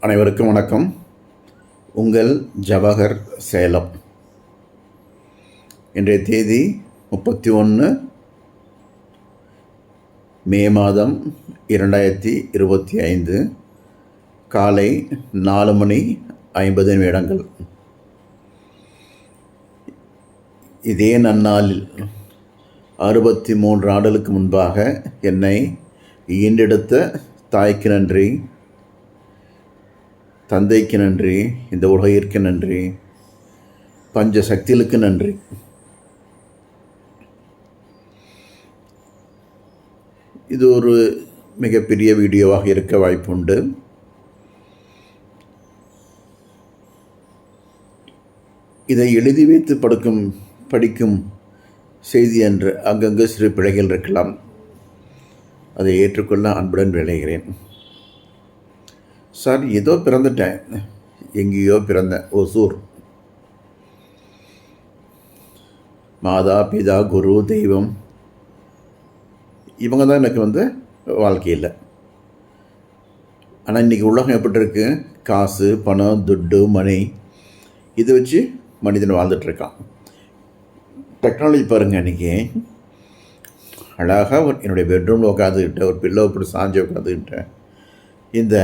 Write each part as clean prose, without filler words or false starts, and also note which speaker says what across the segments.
Speaker 1: அனைவருக்கும் வணக்கம். உங்கள் ஜவஹர் சேலம். இன்றைய தேதி 31 மே மாதம் 2025 காலை 4:50 இதே நன்னாளில் 63 ஆண்டுகளுக்கு முன்பாக என்னை ஈண்டெடுத்த தாய்க்கு நன்றி, தந்தைக்கு நன்றி, இந்த உலகிற்கு நன்றி, பஞ்ச சக்திகளுக்கு நன்றி. இது ஒரு மிகப்பெரிய வீடியோவாக இருக்க வாய்ப்புண்டு. இதை எழுதி வைத்து படிக்கும் செய்தி என்று அங்கங்கு சிறு பிழைகள் இருக்கலாம். அதை ஏற்றுக்கொள்ள அன்புடன் விளைகிறேன். சார், ஏதோ பிறந்துட்டேன், எங்கேயோ பிறந்தேன், ஒசூர். மாதா பிதா குரு தெய்வம் இவங்க தான் எனக்கு வாழ்க்கையில். ஆனால் இன்றைக்கி உலகம் எப்படி இருக்கு? காசு, பணம், துட்டு, மணி, இதை வச்சு மனிதன் வாழ்ந்துட்டுருக்கான். டெக்னாலஜி பாருங்கள். இன்றைக்கி அழகாக என்னுடைய பெட்ரூமில் உட்காந்துக்கிட்டேன், ஒரு பில்லோ போட்டு சாஞ்சு உட்காந்துக்கிட்டேன். இந்த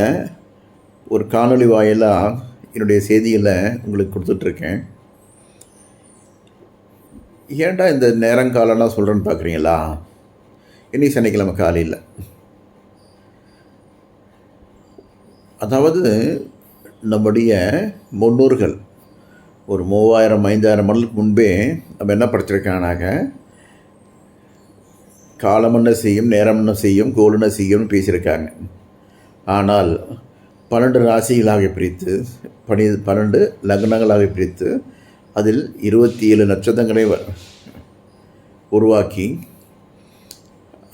Speaker 1: ஒரு காணொளி வாயிலாக என்னுடைய செய்திகளை உங்களுக்கு கொடுத்துட்ருக்கேன். ஏன்டா இந்த நேரங்காலம்லாம் சொல்கிறேன்னு பார்க்குறீங்களா? இன்னைக்கு சனிக்கிழமை காலையில், அதாவது நம்முடைய முன்னோர்கள் ஒரு 3000-5000 ஆண்டுகளுக்கு முன்பே நம்ம என்ன படிச்சிருக்கானாக்க, காலம் என்ன செய்யும், நேரம் என்ன செய்யும், கோல் என்ன செய்யும்னு பேசியிருக்காங்க. ஆனால் 12 ராசிகளாக பிரித்து 12 லக்னங்களாக பிரித்து அதில் 27 நட்சத்திரங்களை உருவாக்கி,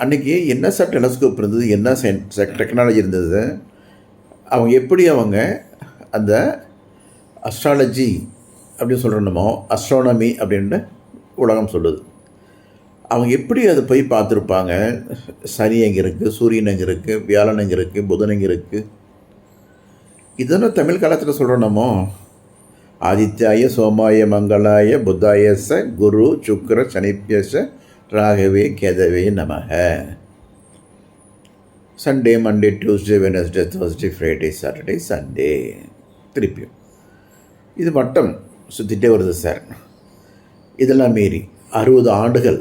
Speaker 1: அன்றைக்கி என்ன சார் டெலஸ்கோப் இருந்தது, என்ன டெக்னாலஜி இருந்தது, அவங்க அந்த அஸ்ட்ராலஜி அப்படின்னு சொல்கிறோமோ, அஸ்ட்ரானமி அப்படின்ட்டு உலகம் சொல்லுது, அவங்க எப்படி அதை போய் பார்த்துருப்பாங்க? சனி எங்கே இருக்குது, சூரியன் எங்கே இருக்குது, வியாழன் எங்கே இருக்குது, புதன் எங்கே இருக்குது? இதெல்லாம் தமிழ் காலத்தில் சொல்கிறோமோ, ஆதித்யாய சோமாய மங்களாய புத்தாயச குரு சுக்கர சனிப்பியச ராகவே கேதவே நமக. Sunday, Monday, Tuesday, Wednesday, Thursday, Friday, Saturday, Sunday. திருப்பியும் இது வட்டம் சுற்றிட்டே வருது சார். இதெல்லாம் மீறி 60 ஆண்டுகள்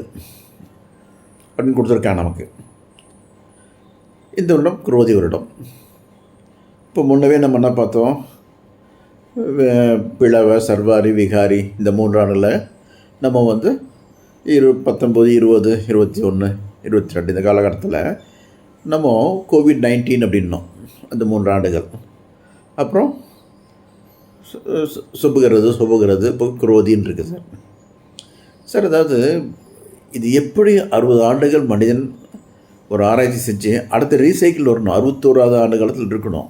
Speaker 1: அப்படின்னு கொடுத்துருக்காங்க நமக்கு. இந்த வருடம் குரோதி வருடம். இப்போ முன்னவே நம்ம என்ன பார்த்தோம்? பிளவ, சர்வாரி, விகாரி, இந்த 3 ஆண்டில் நம்ம 19, 20, 21, 22 இந்த காலகட்டத்தில் நம்ம COVID-19 அப்படின்னோம். அந்த 3 ஆண்டுகள். அப்புறம் சுபுகிறது இப்போ குரோதின்னு இருக்குது சார். சார், அதாவது இது எப்படி 60 ஆண்டுகள் மனிதன் ஒரு ஆராய்ச்சி செஞ்சு அடுத்த ரீசைக்கிள் வரணும், 61வது ஆண்டு காலத்தில் இருக்கணும்.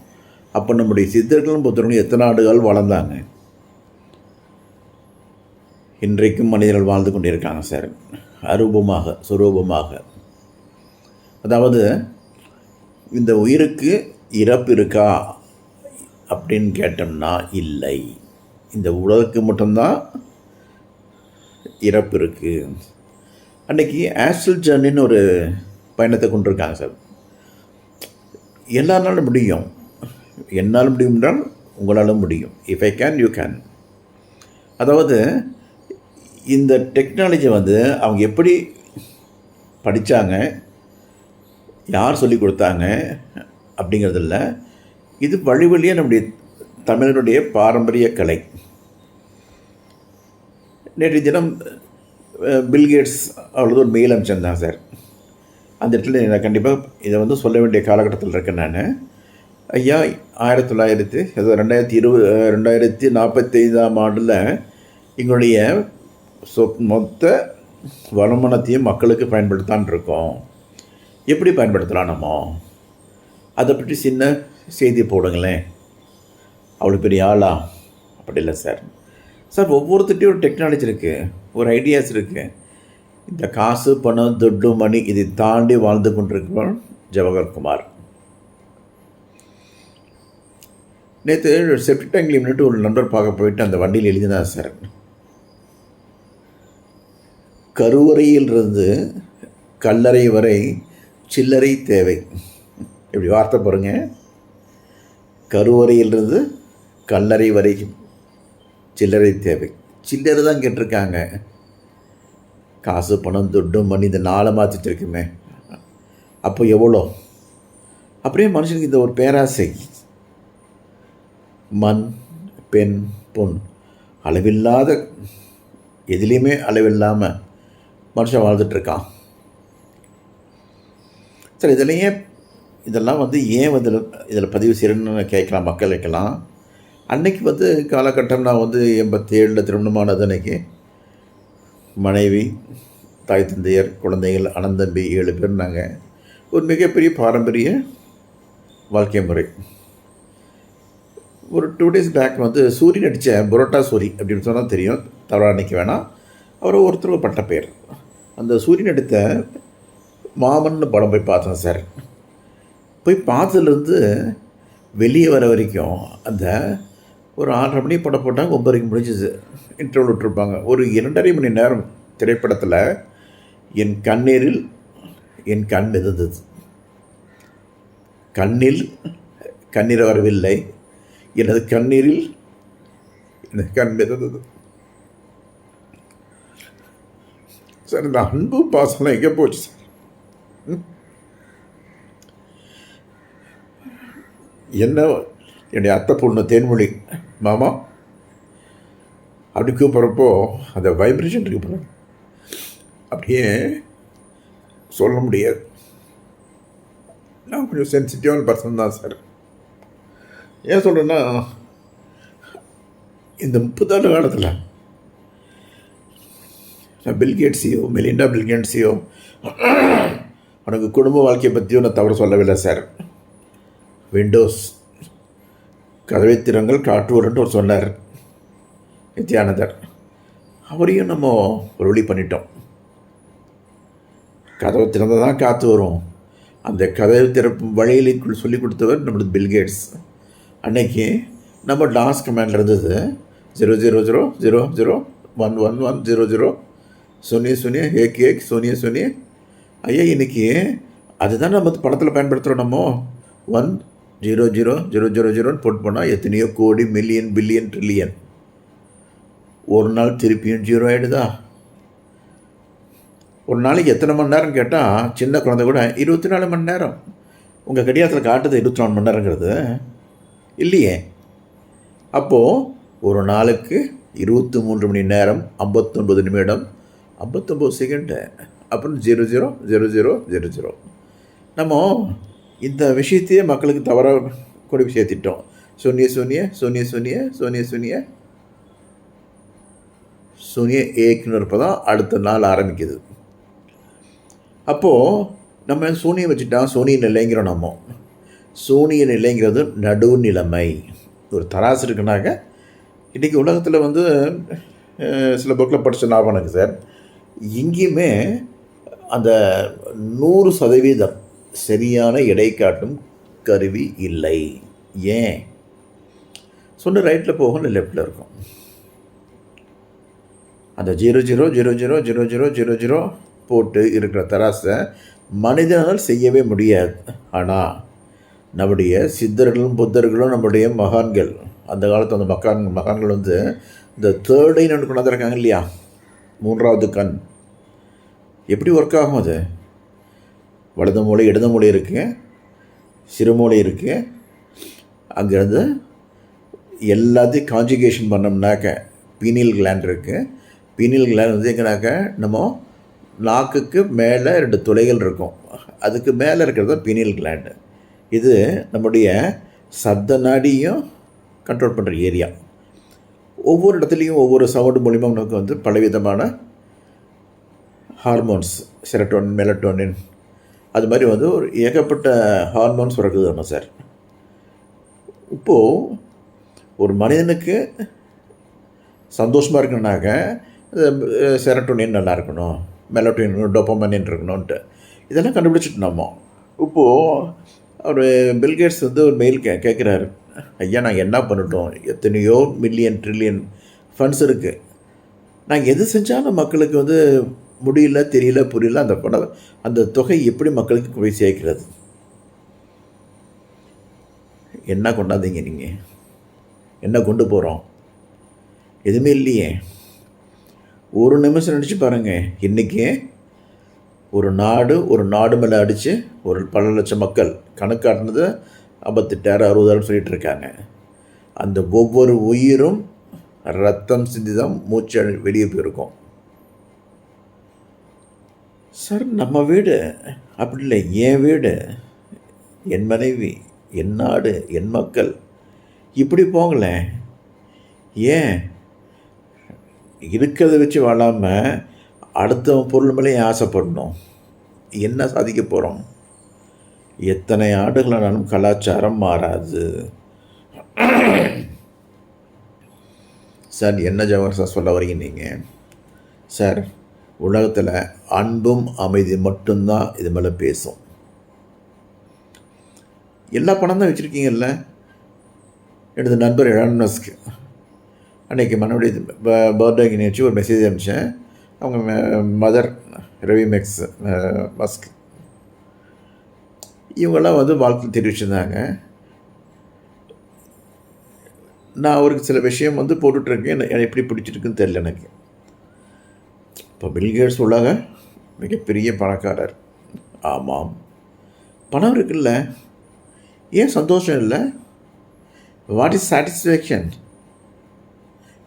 Speaker 1: அப்போ நம்முடைய சித்தர்களும் புத்தர்களும் எத்தனை ஆண்டுகள் வளர்ந்தாங்க? இன்றைக்கும் மனிதர்கள் வாழ்ந்து கொண்டிருக்காங்க சார், அரூபமாக, சுரூபமாக. அதாவது இந்த உயிருக்கு இறப்பு இருக்கா அப்படின்னு கேட்டோம்னா இல்லை. இந்த உலகுக்கு மட்டும்தான் இறப்பு இருக்குது. அன்றைக்கி ஆஸ்ட்ரல் ஜர்னின்னு ஒரு பயணத்தை கொண்டிருக்காங்க சார். எல்லாராலும் முடியும். என்னால் முடியும் என்றால் உங்களாலும் முடியும். If I can, you can. அதாவது இந்த டெக்னாலஜி அவங்க எப்படி படித்தாங்க, யார் சொல்லி கொடுத்தாங்க அப்படிங்கிறதில்ல. இது வழியாக நம்முடைய தமிழனுடைய பாரம்பரிய கலை. நேற்று தினம் பில்கேட்ஸ் அவ்வளோ ஒரு மெயில் அனுப்பிச்சிருந்தாங்க சார். அந்த இடத்துல நான் கண்டிப்பாக இதை சொல்ல வேண்டிய காலகட்டத்தில் இருக்கேன். நான் ஐயா 2045 ஆண்டில் எங்களுடைய மொத்த வருமானத்தையும் மக்களுக்கு பயன்படுத்தான் இருக்கோம். எப்படி பயன்படுத்தலாம் நம்ம? அதை பற்றி சின்ன செய்தி போடுங்களேன். அவ்வளோ பெரிய ஆளா? அப்படி இல்லை சார். சார், ஒவ்வொருத்திட்டையும் ஒரு டெக்னாலஜி இருக்குது, ஒரு ஐடியாஸ் இருக்குது. இந்த காசு, பணம், துட்டு, மணி இதை தாண்டி வாழ்ந்து கொண்டிருக்கிறோம் ஜவஹர் குமார். நேற்று செப்டிக் டேங்க் நின்றுட்டு ஒரு நண்பர் பார்க்க போயிட்டு அந்த வண்டியில் எழுதினார் சார், கருவறையிலிருந்து கல்லறை வரை சில்லறை தேவை. இப்படி வார்த்தை பாருங்க, கருவறையிலிருந்து கல்லறை வரைக்கும் சில்லறை தேவை. சில்லறை தான் கேட்டிருக்காங்க. காசு பணம் துட்டு மணி இந்த நாளை மாற்றிட்டுருக்குமே, அப்போ எவ்வளோ? அப்படியே மனுஷனுக்கு இந்த ஒரு பேராசை, மண் பெண் பொன் அளவில்லாத, எதுலேயுமே அளவில்லாமல் மனுஷன் வாழ்ந்துட்டுருக்கான். சரி, இதெல்லாம் ஏன் இதில் பதிவு செய்யணும்னு கேட்கலாம், மக்கள் கேட்கலாம். அன்னைக்கு காலகட்டம் நான் 87 திருமணமானது. அன்னைக்கு மனைவி, தாய் தந்தையர், குழந்தைகள், அனந்தம்பி 7 பேர். நாங்கள் ஒரு மிகப்பெரிய பாரம்பரிய வாழ்க்கை முறை. ஒரு 2 days பேக் சூரியன் நடித்த புரோட்டா சூரி அப்படின்னு சொன்னால் தெரியும், தவறாக அன்றைக்கி வேணாம். அவர் ஒருத்தர் பட்ட பேர். அந்த சூரியன் எடுத்த மாமன்னு படம் போய் பார்த்தேன் சார். போய் பார்த்ததுலேருந்து வெளியே வர வரைக்கும் அந்த ஒரு 6:30 மணி படம் போட்டாங்க, 9 வரைக்கும் முடிஞ்சிது. இன்டர்வல் விட்டுருப்பாங்க. ஒரு 2.5 மணி நேரம் திரைப்படத்தில் என் கண்ணீரில் என் கண் மிதந்தது. கண்ணில் கண்ணீர் வரவில்லை, எனது கண்ணீரில் எனது கண் மிதந்தது. சார், இந்த அன்பு பாசனம் எங்கே போச்சு சார்? என்ன என்னுடைய அத்தை பொண்ணு தேன்மொழி மாமா அப்படி கூப்பிட்றப்போ அந்த வைப்ரேஷன் இருக்கு பாருங்க, அப்படியே சொல்ல முடியாது. நான் கொஞ்சம் சென்சிட்டிவான பர்சன் தான் சார். ஏன் சொல்கிறேன்னா, இந்த 30 ஆண்டு காலத்தில் பில்கேட்ஸையோ மெலிண்டா பில்கேட்ஸையோ அவனுக்கு குடும்ப வாழ்க்கையை பற்றியும் நான் தவறு சொல்லவில்லை சார். விண்டோஸ் கதவை திறங்கள் காட்டுவர்ன்ட்டு ஒரு சொன்னார் நித்யானந்தர். அவரையும் நம்ம ஒரு வழி பண்ணிட்டோம். கதவை திறந்தால் தான் காற்று வரும். அந்த கதவை திறப்பும் வழியிலுக்குள் சொல்லி கொடுத்தவர் நம்மளது பில்கேட்ஸ். அன்னைக்கு நம்ம டாஸ் கமாண்டில் இருந்தது 00000111100 சொன்னிய சொன்னிய ஏக் ஏக் சொன்னிய சொன்னிய. ஐயா, இன்றைக்கி அதுதான் நம்ம படத்தில் பயன்படுத்துகிறோம். நம்ம 1000000 போட்டு போனால் எத்தனையோ கோடி, மில்லியன், பில்லியன், ட்ரில்லியன். ஒரு நாள் திருப்பியும் 0 ஆகிடுதா? ஒரு நாளைக்கு எத்தனை மணி நேரம் கேட்டால் சின்ன குழந்தை கூட 24 மணி நேரம். உங்கள் கடிகாரத்தில் காட்டுது 24 மணி நேரங்கிறது இல்லையே. அப்போது ஒரு நாளுக்கு 23 மணி நேரம் 59 நிமிடம் 59 செகண்டு. அப்புறம் 000000. நம்ம இந்த விஷயத்தையே மக்களுக்கு தவறாக கொண்டு சேர்த்திட்டோம். சொன்னிய சொன்னிய சொன்னிய சொன்னிய சொன்னிய சொன்னிய சொன்னிய ஏக்குன்னு இருப்போ தான் அடுத்த நாள் ஆரம்பிக்குது. அப்போது நம்ம சூனியம் வச்சுட்டா சூனிய நிலைங்கிறோம். நம்ம சூனிய நிலைங்கிறது நடுநிலைமை. ஒரு தராசு இருக்குனாக்க இன்றைக்கி உலகத்தில் சில புக்கில் படித்த ஞாபகம் எனக்கு சார். எங்கேயுமே அந்த 100% சரியான எடை காட்டும் கருவி இல்லை. ஏன் சொன்ன ரைட்டில் போகணும், லெஃப்டில் இருக்கும். அந்த 00000000 போட்டு இருக்கிற தராசை மனிதனால் செய்யவே முடியாது. ஆனால் நம்முடைய சித்தர்களும் புத்தர்களும் நம்முடைய மகான்கள், அந்த காலத்து அந்த மகான்கள் இந்த தேர்ட் ஐன்னு ஒன்று கொண்டாந்துருக்காங்க இல்லையா, 3வது கண். எப்படி ஒர்க் ஆகும் அது? வலது மூளை இடது மூளை இருக்குது, சிறுமூளை இருக்குது. அங்கேருந்து எல்லாத்தையும் கான்ஜுகேஷன் பண்ணோம்னாக்க பீனியல் கிளாண்ட் இருக்குது. பீனியல் கிளாண்ட் எங்கனாக்க நம்ம நாக்குக்கு மேலே 2 துளைகள் இருக்கும், அதுக்கு மேலே இருக்கிறது தான் பீனியல் கிளாண்டு. இது நம்முடைய சப்த நாடியும் கண்ட்ரோல் பண்ணுற ஏரியா. ஒவ்வொரு இடத்துலையும் ஒவ்வொரு சவுண்டு மூலிமா நமக்கு பலவிதமான ஹார்மோன்ஸ், செரட்டோனின், மெலட்டோனின், அது மாதிரி ஒரு ஏகப்பட்ட ஹார்மோன்ஸ் சுரக்குது நம்ம சார். இப்போது ஒரு மனிதனுக்கு சந்தோஷமாக இருக்கணுனாக்க செரட்டோனின் நல்லா இருக்கணும், மெலட்டோனின், டோபமைன் இருக்கணும்ன்ட்டு இதெல்லாம் கண்டுபிடிச்சிட்டு நம்ம. இப்போது அவர் பில்கேட்ஸ் ஒரு மெயில் கேட்குறாரு. ஐயா நாங்கள் என்ன பண்ணட்டும், எத்தனையோ மில்லியன் ட்ரில்லியன் ஃபண்ட்ஸ் இருக்குது, நாங்கள் எது செஞ்சாலும் மக்களுக்கு வந்து முடியல, தெரியல, புரியல, அந்த பணம் அந்த தொகை எப்படி மக்களுக்கு போய் சேர்க்கிறது? என்ன கொண்டாந்தீங்க நீங்கள்? என்ன கொண்டு போகிறோம்? எதுவுமே இல்லையே. ஒரு நிமிஷம் நினச்சி பாருங்கள், இன்றைக்கி ஒரு நாடு மேலே அடித்து ஒரு பல லட்சம் மக்கள் கணக்காட்டினது 58,000 60,000 சொல்லிகிட்டு இருக்காங்க. அந்த ஒவ்வொரு உயிரும் ரத்தம் சிந்தி தான் மூச்சு வெளியே போயிருக்கும். சார் நம்ம வீடு அப்படி இல்லை, என் வீடு, என் மனைவி, என் நாடு, என் மக்கள், இப்படி போங்களேன். ஏன் இருக்கிறத வச்சு வாழாமல் அடுத்தவன் பொருள் மேலே ஆசைப்படணும்? என்ன சாதிக்க போகிறோம்? எத்தனை ஆண்டுகளானாலும் கலாச்சாரம் மாறாது. சார் என்ன ஜவஹர் சார் சொல்ல வரீங்க நீங்கள்? சார் உலகத்தில் அன்பும் அமைதி மட்டும்தான் இது மேலே பேசும். எல்லா பணம் தான் வச்சுருக்கீங்கல்ல. எனது நண்பர் எலான் மஸ்க் அன்றைக்கி மறுபடியும் பர்த்டேக்கு நினச்சி ஒரு மெசேஜ் அனுப்பிச்சேன். அவங்க மதர் ரவி மஸ்க் இவங்கெல்லாம் வந்து வாழ்த்து தெரிவிச்சிருந்தாங்க. நான் அவருக்கு சில விஷயம் வந்து போட்டுட்ருக்கேன், எனக்கு எப்படி பிடிச்சிருக்குன்னு தெரியல எனக்கு. இப்போ பில்கேட்ஸ் உலக மிகப்பெரிய பணக்காரர். ஆமாம், பணம் இருக்குல்ல, ஏன் சந்தோஷம் இல்லை? What is satisfaction?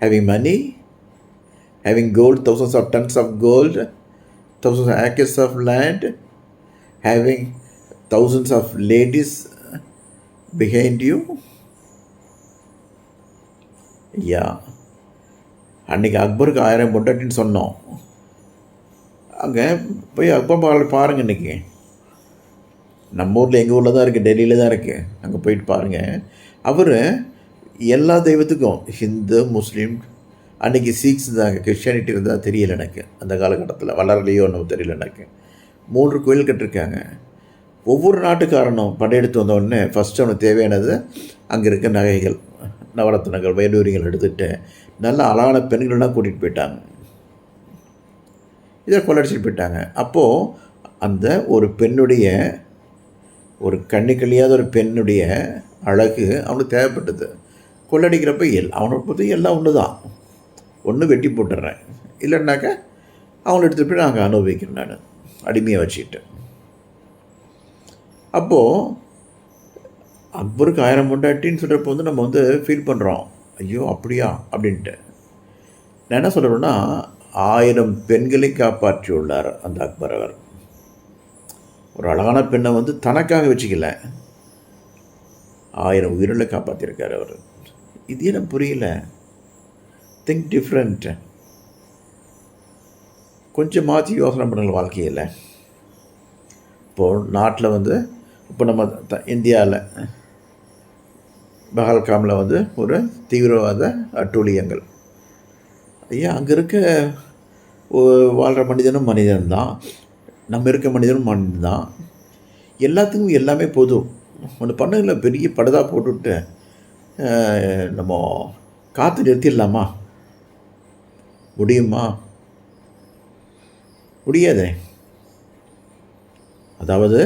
Speaker 1: Having money, having gold, thousands of tons of gold, thousands of acres of land, having thousands of ladies behind you. அன்றைக்கி அக்பருக்கு 1000 பொண்டாட்டின்னு சொன்னோம். அங்கே போய் அக்பர் பாருங்கள். இன்றைக்கி நம்ம ஊரில், எங்கள் ஊரில் தான் இருக்குது, டெல்லியில் தான் இருக்குது. அங்கே போயிட்டு பாருங்கள். அவர் எல்லா தெய்வத்துக்கும், ஹிந்து, முஸ்லீம், அன்றைக்கி சீக்ஸ் தாங்க, கிறிஸ்டியானிட்டி இருந்தால் தெரியல எனக்கு, அந்த காலகட்டத்தில் வளரலையோ ஒன்றும் தெரியல எனக்கு. 3 கோயில் கட்டிருக்காங்க. ஒவ்வொரு நாட்டுக்காரனும் படையெடுத்து வந்தோடனே ஃபஸ்ட்டு அவனுக்கு தேவையானது அங்கே இருக்க நகைகள், நவரத்னங்கள், வைடூரியங்கள் எடுத்துகிட்டு நல்ல அழகான பெண்கள்லாம் கூட்டிகிட்டு போயிட்டாங்க. இதை கொள்ளடிச்சிட்டு போயிட்டாங்க. அப்போது அந்த ஒரு பெண்ணுடைய, ஒரு கண்ணி கழியாத ஒரு பெண்ணுடைய அழகு அவனுக்கு தேவைப்பட்டது. கொள்ளடிக்கிறப்ப அவனை பொறுத்து எல்லாம் ஒன்று தான். ஒன்று வெட்டி போட்டுடுறேன், இல்லைன்னாக்கா அவங்கள எடுத்துகிட்டு போய் நாங்கள் அனுபவிக்கிறேன், நான் அடிமையாக வச்சுக்கிட்டு. அப்போது அக்பருக்கு 1000 பொண்டாட்டின்னு சொல்கிறப்போ வந்து நம்ம வந்து ஃபீல் பண்ணுறோம், ஐயோ அப்படியா அப்படின்ட்டு. நான் என்ன சொல்கிறேன்னா, 1000 பெண்களை காப்பாற்றியுள்ளார் அந்த அக்பர். அவர் ஒரு அழகான பெண்ணை வந்து தனக்காக வச்சுக்கல, 1000 உயிரிழை காப்பாற்றியிருக்கார் அவர். இது எனக்கு புரியல. Think different. கொஞ்சம் மாற்றி யோசனை பண்ணுங்கள் வாழ்க்கையில். இப்போது நாட்டில் வந்து, இப்போ நம்ம இந்தியாவில் பஹல்காமில் வந்து ஒரு தீவிரவாத அட்டூழியங்கள். ஐயா, அங்கே இருக்க வாழ்கிற மனிதனும் மனிதன்தான், நம்ம இருக்க மனிதனும் மனிதன் தான். எல்லாத்துக்கும் எல்லாமே பொது. ஒன்று பண்ணல, பெரிய படுதா போட்டுவிட்டு நம்ம காற்று நிறுத்திடலாமா? முடியுமா? முடியாதே. அதாவது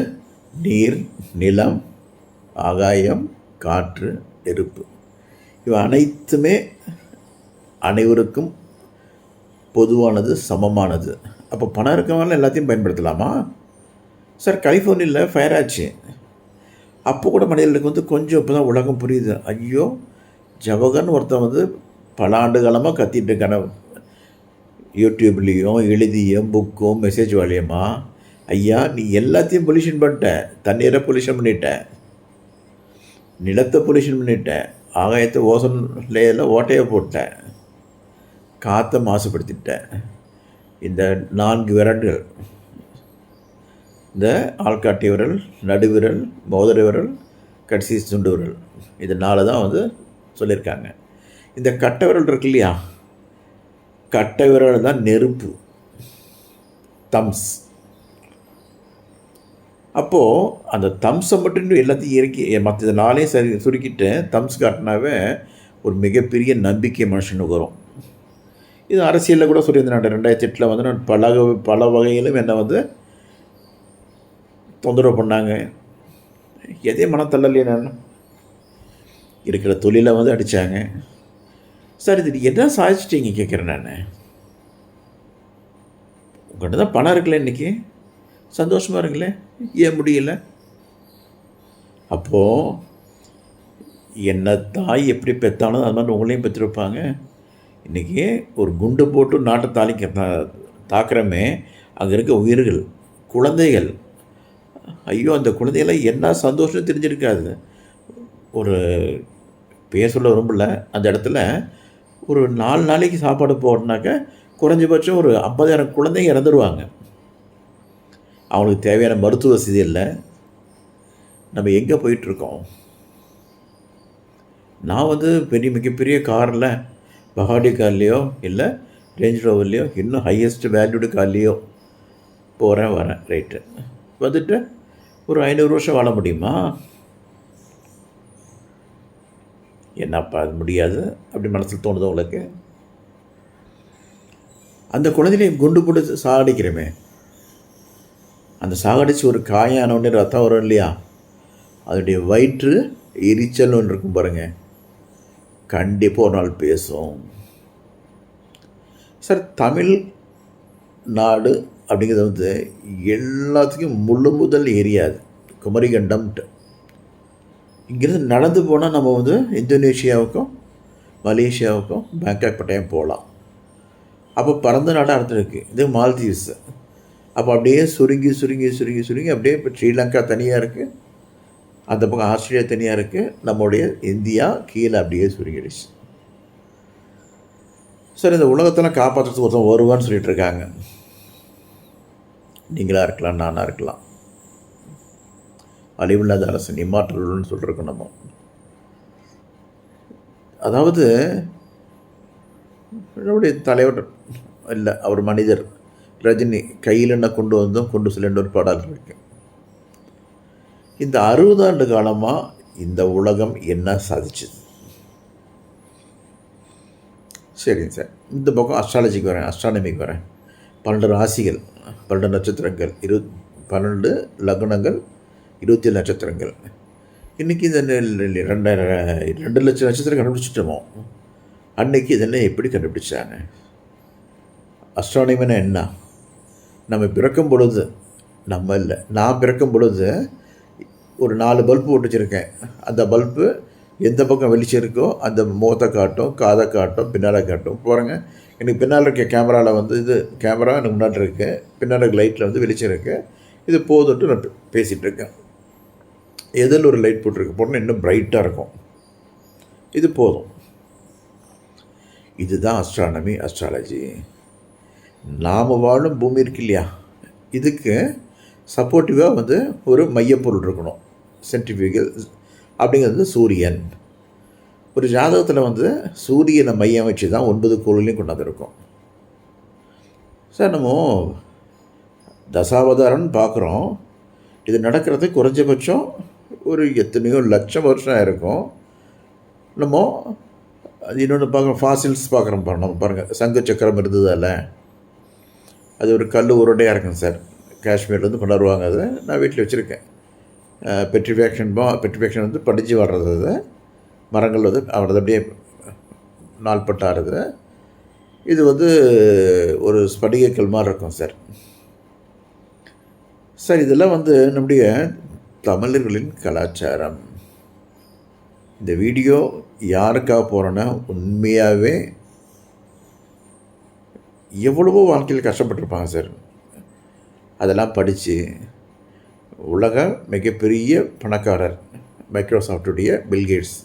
Speaker 1: நீர், நிலம், ஆகாயம், காற்று, நெருப்பு, இவை அனைத்துமே அனைவருக்கும் பொதுவானது, சமமானது. அப்போ பணம் இருக்கவங்களாம் எல்லாத்தையும் பயன்படுத்தலாமா? சார், கலிஃபோர்னியாவில் ஃபயர் ஆச்சு. அப்போ கூட மனிதர்களுக்கு வந்து கொஞ்சம் இப்போ தான் உலகம் புரியுது. ஐயோ, ஜவஹர்னு ஒருத்தன் வந்து பல ஆண்டு காலமாக கத்திட்டு இருக்கான, யூடியூப்லேயும் எழுதியும் புக்கும் மெசேஜ் வாலியமா. ஐயா, நீ எல்லாத்தையும் பொல்யூஷன் பண்ணிட்ட. தண்ணீரை பொல்யூஷன் பண்ணிட்ட, நிலத்தை பொல்யூஷன் பண்ணிட்ட, ஆகாயத்தை ஓசோன் லேயரில் ஓட்டையை போட்ட, காற்றை மாசுபடுத்திட்ட. இந்த 4 விரல்கள், இந்த ஆள்காட்டி விரல், நடுவிரல், மோதிர விரல், கடைசி சுண்டு விரல், இது 4 தான் வந்து சொல்லியிருக்காங்க. இந்த கட்டை விரல் இருக்கு இல்லையா, கட்டை விரல் தான் நெருப்பு, தம்ஸ். அப்போது அந்த தம்ஸை மட்டும் எல்லாத்தையும் இறக்கி மற்ற நாளையும் சரி சுருக்கிட்டு தம்ஸ் காட்டினாவே ஒரு மிகப்பெரிய நம்பிக்கை மனுஷனுக்கு வரும். இது அரசியலில் கூட சொல்லியிருந்தேன். 2008 வந்து நான் பல வகையிலும் என்னை வந்து தொந்தரவு பண்ணாங்க. எதையும் மனத்தள்ளலையே, நான் இருக்கிற தொழிலை வந்து அடித்தாங்க. சார் இது என்ன சாதிச்சிட்டீங்க கேட்குறேன். நான் உங்கள்கிட்ட தான் பணம் இருக்குல்ல, இன்றைக்கி சந்தோஷமாக இருக்குல்ல, ஏன் முடியல? அப்போது என்ன தாய் எப்படி பெற்றாலும் அது மாதிரி உங்களையும் பெற்றிருப்பாங்க. இன்றைக்கி ஒரு குண்டு போட்டு நாட்டை தாக்குறமே, அங்கே இருக்க உயிர்கள், குழந்தைகள், ஐயோ அந்த குழந்தைகளை என்ன சந்தோஷம் தெரிஞ்சிருக்காது. ஒரு பேர் சொல்ல விரும்பல, அந்த இடத்துல ஒரு 4 நாளைக்கு சாப்பாடு போடுறனாக்க குறைஞ்சபட்சம் ஒரு 50,000 குழந்தைங்க இறந்துடுவாங்க. அவங்களுக்கு தேவையான மருத்துவ வசதி இல்லை. நம்ம எங்கே போயிட்டுருக்கோம்? நான் வந்து மிகப்பெரிய காரில் பகாடி கார்லேயோ இல்லை ரேஞ்ச் ரோவர்லேயோ இன்னும் ஹையஸ்ட் வேல்யூடு கார்லேயோ போகிறேன் வரேன், ரைட்டு. வந்துட்டு ஒரு 500 வருஷம் வாழ முடியுமா? என்னப்பா அது முடியாது அப்படி மனசில் தோணுது உங்களுக்கு? அந்த குழந்தையை குண்டு போட்டு சாகடிக்கிறோமே, அந்த சாகடிச்சு ஒரு காயானோடனே ரத்தம் வரும் இல்லையா, அதனுடைய வயிற்று எரிச்சல் ஒன்று இருக்கும் பாருங்கள், கண்டிப்பாக ஒரு நாள் பேசும். சார் தமிழ் நாடு அப்படிங்கிறது வந்து எல்லாத்துக்கும் முழு முதல் ஏரியாது, குமரிகண்டம்ட்டு. இங்கேருந்து நடந்து போனால் நம்ம வந்து இந்தோனேஷியாவுக்கும் மலேசியாவுக்கும் பேங்காக் பட்டாயம் போகலாம். அப்போ பறந்த நாடு அடுத்து இருக்குது, இது மால்தீவ்ஸு. அப்போ அப்படியே சுருங்கி சுருங்கி சுருங்கி சுருங்கி அப்படியே இப்போ ஸ்ரீலங்கா தனியாக இருக்குது, அந்த பக்கம் ஆஸ்திரேலியா தனியாக இருக்குது, நம்முடைய இந்தியா கீழே அப்படியே சுருங்கிடுச்சு. சார் இந்த உலகத்தெல்லாம் காப்பாற்றுறதுக்கு ஒருத்தன் வருவான்னு சொல்லிட்டு இருக்காங்க. நீங்களாக இருக்கலாம், நானாக இருக்கலாம். அழிவில்லாத அரசன் இம்மாற்றல்னு சொல்லிருக்கோம் நம்ம. அதாவது நம்முடைய தலைவர் இல்லை, அவர் மனிதர் ரஜினி கையில் என்ன கொண்டு வந்தோம் கொண்டு செல்ல ஒரு பாடல் இருக்கு. இந்த 60 ஆண்டு காலமாக இந்த உலகம் என்ன சாதிச்சது? சரிங்க சார், இந்த பக்கம் அஸ்ட்ராலஜிக்கு வரேன், அஸ்ட்ரானமிக்கு வரேன். 12 ராசிகள், 12 நட்சத்திரங்கள், 12 லக்னங்கள், 27 நட்சத்திரங்கள். இன்றைக்கி இந்த 2 லட்சம் நட்சத்திரம் கண்டுபிடிச்சிட்டோமோ, அன்னைக்கு இதெல்லாம் எப்படி கண்டுபிடிச்சாங்க? அஸ்ட்ரானமினா என்ன? நம்ம பிறக்கும் பொழுது, நம்ம இல்லை, நான் பிறக்கும் பொழுது ஒரு 4 பல்பு போட்டு வச்சுருக்கேன். அந்த பல்பு எந்த பக்கம் வெளிச்சம் இருக்கோ அந்த முகத்தை காட்டும், காதை காட்டும், பின்னால் காட்டும். போகிறேங்க, எனக்கு பின்னால் இருக்க கேமராவில் வந்து இது கேமரா எனக்கு முன்னாடி இருக்குது, பின்னால் இருக்க லைட்டில் வந்து வெளிச்சம் இருக்குது. இது போதுன்ட்டு நான் பேசிகிட்டு இருக்கேன். எதில் ஒரு லைட் போட்டிருக்க இன்னும் பிரைட்டாக இருக்கும். இது போதும். இதுதான் அஸ்ட்ரானமி, அஸ்ட்ராலஜி. நாம் வாழும் பூமி இருக்கு இல்லையா, இதுக்கு சப்போர்ட்டிவாக வந்து ஒரு மையப்பொருள் இருக்கணும், சென்ட்ரிஃபியூகல் அப்படிங்கிறது சூரியன். ஒரு ஜாதகத்தில் வந்து சூரியனை மையம் வச்சு தான் 9 கோள்களையும் கொண்டாந்துருக்கோம். சார் நம்ம தசாவதாரம்னு பார்க்குறோம். இது நடக்கிறது குறைஞ்சபட்சம் ஒரு எத்தனையோ லட்சம் வருஷம் இருக்கும். நம்ம அது இன்னொன்று பார்க்குறோம், ஃபாசில்ஸ் பார்க்குறோம். நம்ம பாருங்கள், சங்கு சக்கரம் இருந்ததால் அது ஒரு கல் உருண்டையாக இருக்குங்க சார். காஷ்மீர்லேருந்து கொண்டு வருவாங்க. அதை நான் வீட்டில் வச்சுருக்கேன். பெட்ரிஃபேக்ஷன் வந்து படித்து வர்றது, அது மரங்கள் வந்து அவரது அப்படியே நாள்பட்டாருது. இது வந்து ஒரு ஸ்படிகக்கல் மாதிரி இருக்கும் சார். சார் இதெல்லாம் வந்து நம்முடைய தமிழர்களின் கலாச்சாரம். இந்த வீடியோ யாருக்காக போகிறோன்னா, உண்மையாகவே எவ்வளவோ வாழ்க்கையில் கஷ்டப்பட்டுருப்பாங்க சார். அதெல்லாம் படித்து உலக மிகப்பெரிய பணக்காரர் மைக்ரோசாஃப்டுடைய Bill Gates,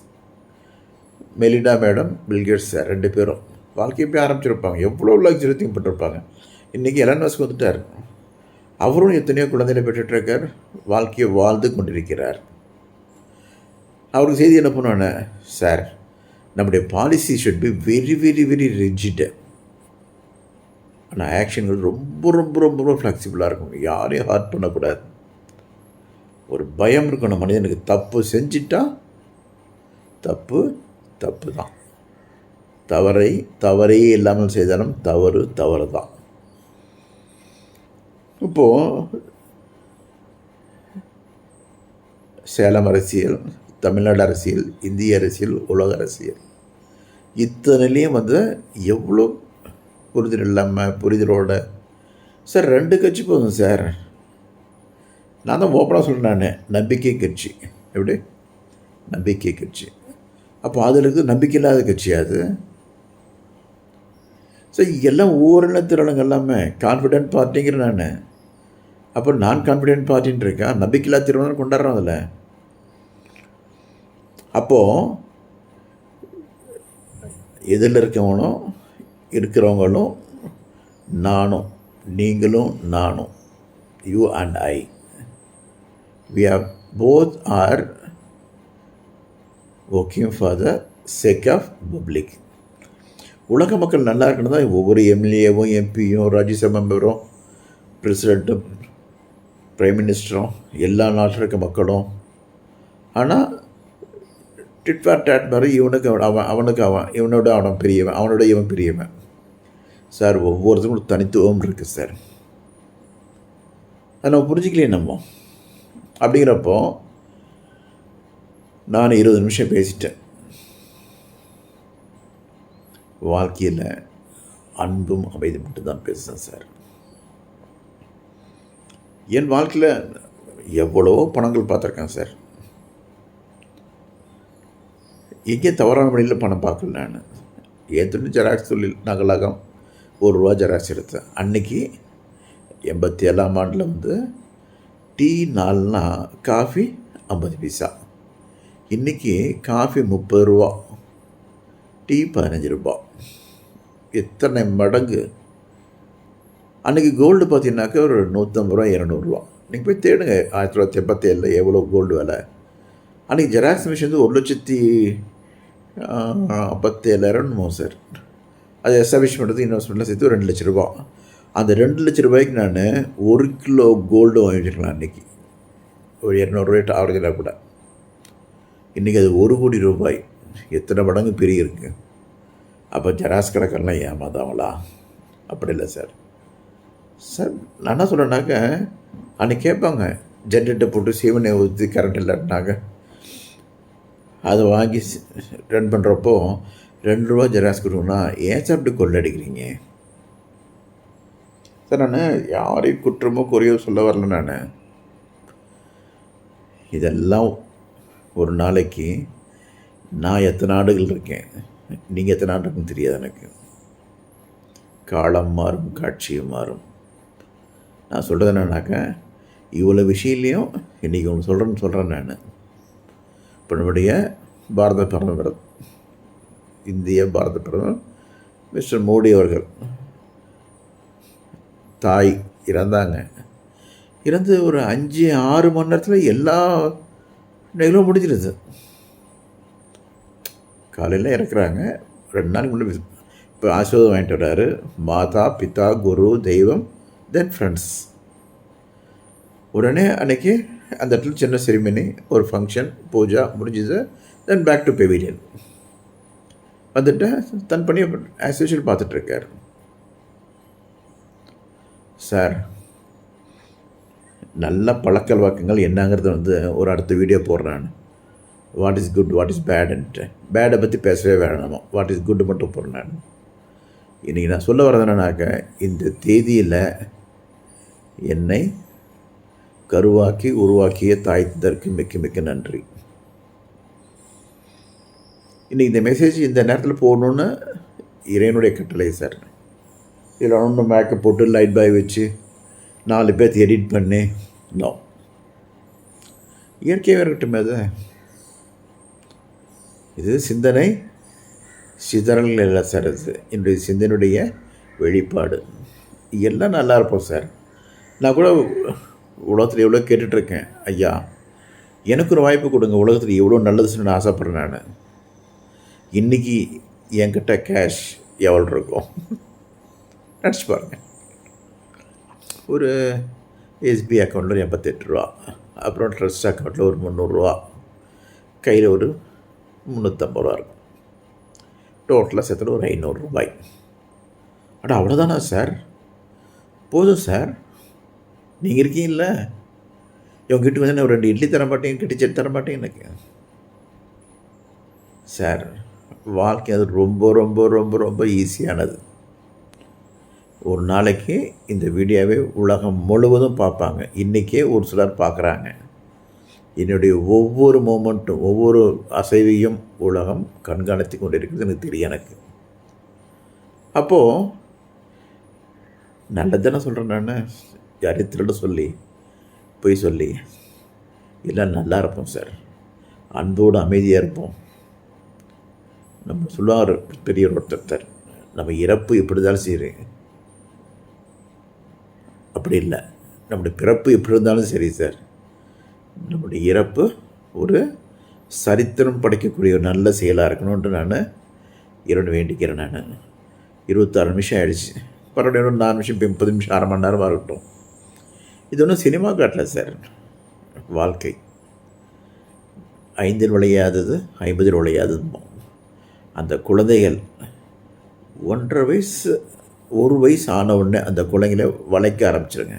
Speaker 1: Melinda madam, Bill Gates sir 2 பேரும் வாழ்க்கை எப்படி ஆரம்பிச்சிருப்பாங்க, எவ்வளோ லக்ஸரி திங்க் பண்ணிருப்பாங்க. இன்றைக்கி எலன் மஸ்க் வந்துட்டார். அவரும் எத்தனையோ குழந்தைகளை பெற்றுட்ருக்கார், வாழ்க்கையை வாழ்ந்து கொண்டிருக்கிறார். அவருக்கு செய்தி என்ன பண்ணுவானே, சார் நம்முடைய policy should be very very very rigid, ஆனால் ஆக்ஷன்கள் ரொம்ப ரொம்ப ரொம்ப ரொம்ப ஃப்ளெக்சிபிளாக இருக்கும். யாரையும் ஹார்ட் பண்ணக்கூடாது. ஒரு பயம் இருக்கணும் மனிதனுக்கு. தப்பு செஞ்சிட்டா தப்பு தப்பு தான். தவறே இல்லாமல் செய்தாலும் தவறு தான். இப்போது சேலம் அரசியல், தமிழ்நாடு அரசியல், இந்திய அரசியல், உலக அரசியல், இத்தனையிலையும் எவ்வளோ புரிதல் இல்லாமல் புரிதலோட சார் 2 கட்சி போதும் சார். நான் தான் ஓப்பனாக சொல்கிறேன், நான் நம்பிக்கை கட்சி. எப்படி நம்பிக்கை கட்சி? அப்போ அதில் இருக்குது நம்பிக்கை இல்லாத கட்சி அது. சார் எல்லாம் ஊரினத்திறனுங்க எல்லாமே கான்ஃபிடென்ட் பார்ட்டிங்கிற நான். அப்போ நான் கான்ஃபிடென்ட் பார்ட்டின்னு இருக்கேன், நம்பிக்கையில்லா திருமணம் கொண்டாடுறோம் அதில். அப்போது எதில் இருக்கிறவங்களும் நானும், நீங்களும் நானும், you and I, we are both are working for the sake of public. உலக மக்கள் நல்லா இருக்கணும் தான் ஒவ்வொரு எம்எல்ஏவும், எம்பியும், ராஜ்யசபா மெம்பரும், பிரசிடெண்ட்டும், பிரைம் மினிஸ்டரும், எல்லா நாட்டில் இருக்க மக்களும். ஆனால் டிட் ஃபார் டேட் மாதிரி இவனுக்கு அவனுக்கு இவனோட அவன் பெரியவன், அவனோட இவன் பெரியவன். சார் ஒவ்வொருத்தருக்கும் தனித்துவம் இருக்குது சார். அதை நம்ம புரிஞ்சிக்கலையே நம்ம. அப்படிங்கிறப்போ நான் 20 நிமிஷம் பேசிட்டேன். வாழ்க்கையில் அன்பும் அமைதி மட்டும்தான் பேசுகிறேன் சார். என் வாழ்க்கையில் எவ்வளோ பணங்கள் பார்த்துருக்கேன் சார். எங்கேயும் தவறான வழியில் பணம் பார்க்கல. நான் என் துணி ஜெராக்ஸ் தொழில் நகலகம் ₹1 ஜெராக்ஸ் எடுத்தேன். அன்றைக்கி 87ஆம் ஆண்டில் டீ 4னா காஃபி 50 பைசா. இன்றைக்கி காஃபி ₹30, டீ ₹15. எத்தனை மடங்கு! அன்றைக்கி கோல்டு பார்த்தீங்கன்னாக்கா ஒரு ₹150, ₹200. நீங்கள் போய் தேடுங்க 1987 எவ்வளோ கோல்டு விலை. அன்றைக்கி ஜெராக்ஸ் மிஷின் 1,57,000 சார். அது எஸ்டாபிஷ்மெண்ட்டு இன்வெஸ்ட்மெண்ட்லாம் சேர்த்து ₹2 லட்சம். அந்த ₹2 லட்சம் நான் 1 கிலோ கோல்டு வாங்கி வச்சுருக்கலாம். அன்றைக்கி ஒரு ₹200 ஆகுறதுல கூட. இன்றைக்கி அது ₹1 கோடி. எத்தனை மடங்கு பெரிய இருக்குது. அப்போ ஜெராக்ஸ் கடைக்காரெலாம் ஏமாதாங்களா? அப்படி இல்லை சார். சார் நான் என்ன சொல்கிறேன்னாக்க, அன்றைக்கி கேட்பாங்க ஜென்ரேட்டர் போட்டு சீவனை ஊற்றி கரண்ட் இல்லைன்னாங்க. அதை வாங்கி ரன் பண்ணுறப்போ ₹2 ஜெராக்ஸ் கொடுக்கணும்னா ஏன் சார் இப்படி கொள்ளடிக்கிறீங்க சார்? நான் யாரையும் குற்றமோ குறையோ சொல்ல வரல. நான் இதெல்லாம் ஒரு நாளைக்கு நான் எத்தனை நாடுகள் இருக்கேன், நீங்கள் எத்தனை நாடு இருக்குன்னு தெரியாது எனக்கு. காலம் மாறும், காட்சியும் மாறும். நான் சொல்கிறது என்னன்னாக்கா, இவ்வளோ விஷயத்துலையும் இன்றைக்கி ஒன்று சொல்கிறேன் நான். இப்போ நம்முடைய பாரத பிரதமர், இந்திய பாரத பிரதமர் மிஸ்டர் மோடி அவர்கள் தாய் இறந்தாங்க. இறந்து ஒரு 5-6 மணி நேரத்தில் எல்லா நிகழ்வும் முடிஞ்சிருது. காலையில் இறக்குறாங்க, 2 நாளைக்கு முன்னாடி இப்போ ஆசீர்வாதம் வாங்கிட்டு வர்றாரு. மாதா, பிதா, குரு, தெய்வம், தென் ஃப்ரெண்ட்ஸ். உடனே அன்றைக்கி அந்த இடத்துல சின்ன செரிமனி, ஒரு ஃபங்க்ஷன், பூஜா முடிஞ்சுது. தென் பேக் டு பெவிலியன் வந்துட்டு தன் பண்ணி ஆஸ் யூஷுவல் பார்த்துட்ருக்கார். சார் நல்ல பழக்க வழக்கங்கள் என்னங்கிறது ஒரு அடுத்த வீடியோ போடுறேன். What is good, what is பேடுன்ட்டு. பேடை பற்றி பேசவே வேணாமோ, வாட் இஸ் குட் மட்டும் போடுறேன் நான். இன்றைக்கி நான் சொல்ல வர்றது என்னன்னாக்க, இந்த தேதியில் என்னை கருவாக்கி உருவாக்கிய தாய் தந்தருக்கு மிக்க மிக்க நன்றி. இன்றைக்கி இந்த மெசேஜ் இந்த நேரத்தில் போடணுன்னு இறைவனுடைய கட்டளை சார். இதில் ஒன்று மேக்கப் போட்டு லைட் பாய் வச்சு 4 பேர்த்து எடிட் பண்ணி நோ, இயற்கையாக இருக்கட்டும். அது இது சிந்தனை சிதறல் இல்லை சார். அது என்னுடைய சிந்தனுடைய வெளிப்பாடு. எல்லாம் நல்லா இருப்போம் சார். நான் கூட உலகத்தில் எவ்வளோ கேட்டுட்ருக்கேன், ஐயா எனக்கு ஒரு வாய்ப்பு கொடுங்க, உலகத்தில் எவ்வளோ நல்லது சொல்லணும்னு ஆசைப்பட்றேன் நான். இன்றைக்கி என்கிட்ட கேஷ் எவ்வளோ இருக்கும் நினச்சி பாருங்கள். ஒரு எஸ்பிஐ அக்கௌண்ட்டில் ₹88, அப்புறம் ட்ரஸ்ட் அக்கௌண்ட்டில் ஒரு 300 கையில் ஒரு 350 இருக்கும். டோட்டலாக சேர்த்துட்டு ஒரு 500 ரூபாய். அட அவ்வளோதானா சார்? போதும் சார், நீங்கள் இருக்கீங்கள, இவங்க வீட்டுக்கு வந்து ஒரு 2 இட்லி தர மாட்டேங்க, கட்டிச்சட்டு தர மாட்டேங்க எனக்கு. சார், வாழ்க்கை அது ரொம்ப ரொம்ப ரொம்ப ரொம்ப ஈஸியானது. ஒரு நாளைக்கு இந்த வீடியோவை உலகம் முழுவதும் பார்ப்பாங்க. இன்றைக்கே ஒரு சிலர் பார்க்குறாங்க. என்னுடைய ஒவ்வொரு மூமெண்ட்டும், ஒவ்வொரு அசைவையும் உலகம் கண்காணித்து கொண்டு இருக்குது. எனக்கு தெரியும். எனக்கு அப்போது நல்லது தானே சொல்கிறேன் நான். யாரையும் திருட சொல்லி, பொய் சொல்லி எல்லாம் நல்லா இருப்போம் சார். அன்போடு அமைதியாக இருப்போம். நம்ம சொல்லுவார் பெரிய ஒருத்தர், நம்ம இறப்பு எப்படி இருந்தாலும் சரி, அப்படி இல்லை, நம்முடைய பிறப்பு எப்படி இருந்தாலும் சரி சார், நம்முடைய இறப்பு ஒரு சரித்திரம் படைக்கக்கூடிய ஒரு நல்ல செயலாக இருக்கணுன்ட்டு நான் இறைவனை வேண்டிக்கிறேன். நான் 26 நிமிஷம் ஆகிடுச்சு. பரவாயில்ல, ஒரு 4 நிமிஷம், 30 நிமிஷம், அரை மணி நேரமாக இருக்கட்டும். இது ஒன்றும் சினிமா காட்டல சார். வாழ்க்கை 5 விளையாதது 50 விளையாதது. அந்த குழந்தைகள் 1.5 வயசு 1 வயசு ஆன உடனே அந்த குழந்தைகளை வளைக்க ஆரம்பிச்சிருங்க.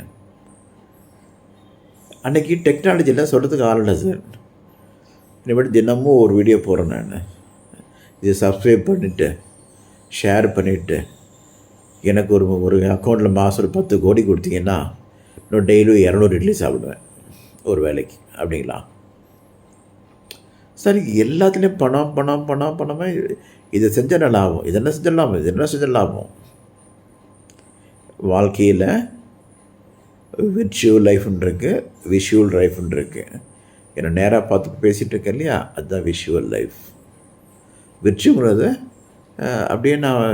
Speaker 1: அன்றைக்கி டெக்னாலஜிலாம் சொல்கிறதுக்கு ஆள் இல்லை சார். இனிமேல் தினமும் ஒரு வீடியோ போடுறேன் நான். இது சப்ஸ்கிரைப் பண்ணிவிட்டு ஷேர் பண்ணிவிட்டு எனக்கு ஒரு அக்கௌண்ட்டில் மாதம் ஒரு 10 கோடி கொடுத்தீங்கன்னா இன்னும் டெய்லியும் 200 இட்லி சாப்பிடுவேன் ஒரு வேலைக்கு. அப்படிங்களா சார்? எல்லாத்துலேயும் பணம் பணம் பணம் பணமாக இதை செஞ்சால் நல்லா ஆகும், இதெல்லாம் செஞ்சால் லாபம், இதெல்லாம் செஞ்சால் லாபம். வாழ்க்கையில் விர்ச்சுவல் லைஃப்னு இருக்குது, விஷுவல் லைஃப்னு இருக்குது. என்னை நேராக பார்த்து பேசிகிட்டு இருக்கேன் இல்லையா, அதுதான் விஷுவல் லைஃப். விர்ச்சுங்கிறது அப்படியே நான்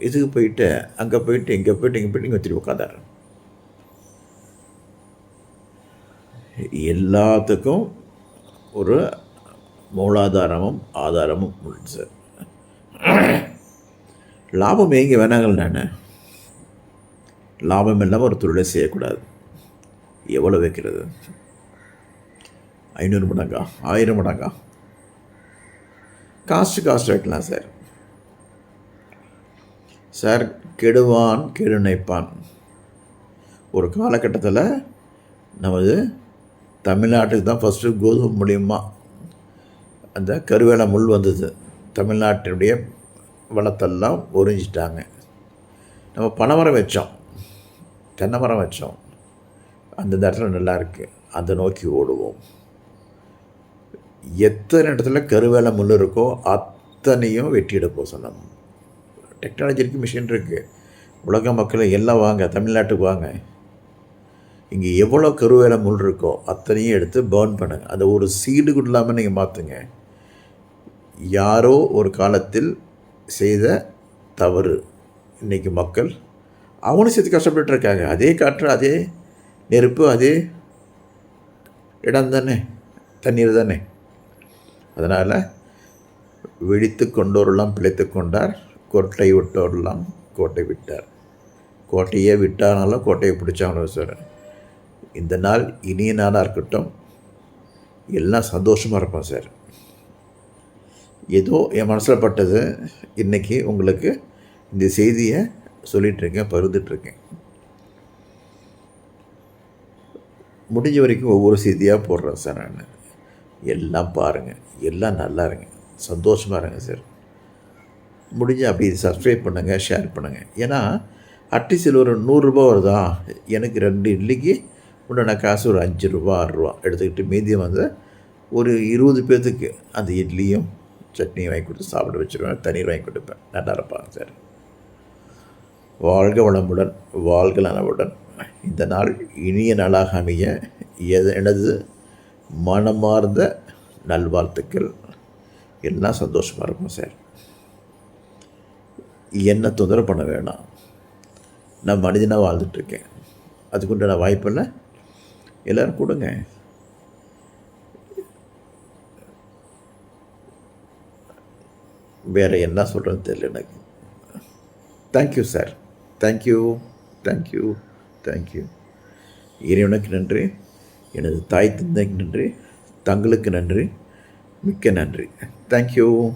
Speaker 1: இதுக்கு போயிட்டு அங்கே போயிட்டு இங்கே போயிட்டு இங்கே போயிட்டு இங்கே திரும்பி உட்காந்தாரு. எல்லாத்துக்கும் ஒரு மூலாதாரமும் ஆதாரமும் உண்டு சார். லாபம் எங்கே வேணாங்கள். நான் லாபம் இல்லாமல் ஒரு தொழிலை செய்யக்கூடாது. எவ்வளோ வைக்கிறது? 500 மடங்கா, 1000 மடங்கா? காஸ்ட் வைக்கலாம் சார். சார், கெடுவான் கெடு நினைப்பான். ஒரு காலகட்டத்தில் நமது தமிழ்நாட்டுக்கு தான் ஃபஸ்ட்டு கோதுமை மூலியமாக அந்த கருவேல முள் வந்தது. தமிழ்நாட்டினுடைய வளத்தெல்லாம் உறிஞ்சிட்டாங்க. நம்ம பனைமரம் வச்சோம், தென்னை மரம் வச்சோம், அந்த இடத்துல நல்லா இருக்குது, அதை நோக்கி ஓடுவோம். எத்தனை இடத்துல கருவேல முள் இருக்கோ அத்தனையும் வெட்டியிடப்போம் சொன்னோம். டெக்னாலஜி இருக்குது, மிஷின் இருக்குது. உலக மக்களை எல்லாம் வாங்க, தமிழ்நாட்டுக்கு வாங்க. இங்கே எவ்வளோ கருவேல முள் இருக்கோ அத்தனையும் எடுத்து பேர்ன் பண்ணுங்கள். அதை ஒரு சீடு கூட இல்லாமல் நீங்கள் மாற்றுங்க. யாரோ ஒரு காலத்தில் செய்த தவறு இன்றைக்கி மக்கள் அவனும் சேர்த்து கஷ்டப்பட்டு இருக்காங்க. அதே காற்று, அதே நெருப்பு, அதே இடம் தானே, தண்ணீர் தானே. அதனால் விழித்து கொண்டோரெல்லாம் பிழைத்து கொண்டார், கோட்டை விட்டோரெல்லாம் கோட்டை விட்டார். கோட்டையே விட்டானாலும் கோட்டையை பிடிச்சாங்கன்னு சார். இந்த நாள் இனிய நாளாக இருக்கட்டும், எல்லாம் சந்தோஷமாக இருப்போம் சார். ஏதோ என் மனசில் பட்டது இன்றைக்கி உங்களுக்கு இந்த செய்தியை சொல்லிகிட்ருக்கேன், பகிர்ந்துட்டுருக்கேன். முடிஞ்ச வரைக்கும் ஒவ்வொரு செய்தியாக போடுறேன் சார். நான் எல்லாம் பாருங்கள், எல்லாம் நல்லா இருங்க, சந்தோஷமாக இருங்க சார். முடிஞ்ச அப்படி சப்ஸ்கிரைப் பண்ணுங்கள், ஷேர் பண்ணுங்கள். ஏன்னா அட்லீஸ்ட் ஒரு 100 ரூபா வருதா, எனக்கு 2 இட்லிக்கு உண்டான காசு ஒரு 5 ரூபா 6 ரூபா எடுத்துக்கிட்டு மீதியம் வந்து ஒரு 20 பேர்த்துக்கு அந்த இட்லியும் சட்னியும் வாங்கி கொடுத்து சாப்பிட வச்சுருவேன், தண்ணீர் வாங்கி கொடுப்பேன். நல்லா இருப்பாங்க சார். வாழ்க வளமுடன், வாழ்க நலமுடன். இந்த நாள் இனிய நாளாக அமைய எனது மனமார்ந்த நல்வாழ்த்துக்கள். எல்லாம் சந்தோஷமாக இருக்கும் சார். என்ன தொந்தரவு பண்ண வேணாம். நான் மனிதனாக வாழ்ந்துட்டுருக்கேன், அதுக்குண்டான வாய்ப்பில்லை. எல்லோரும் கொடுங்க. வேறு என்ன சொல்கிறேன்னு தெரியல எனக்கு. Thank you sir, thank you. இறைவனுக்கு நன்றி. எனது தாய் தந்தைக்கு நன்றி, தங்களுக்கு நன்றி, மிக்க நன்றி. தேங்க்யூ.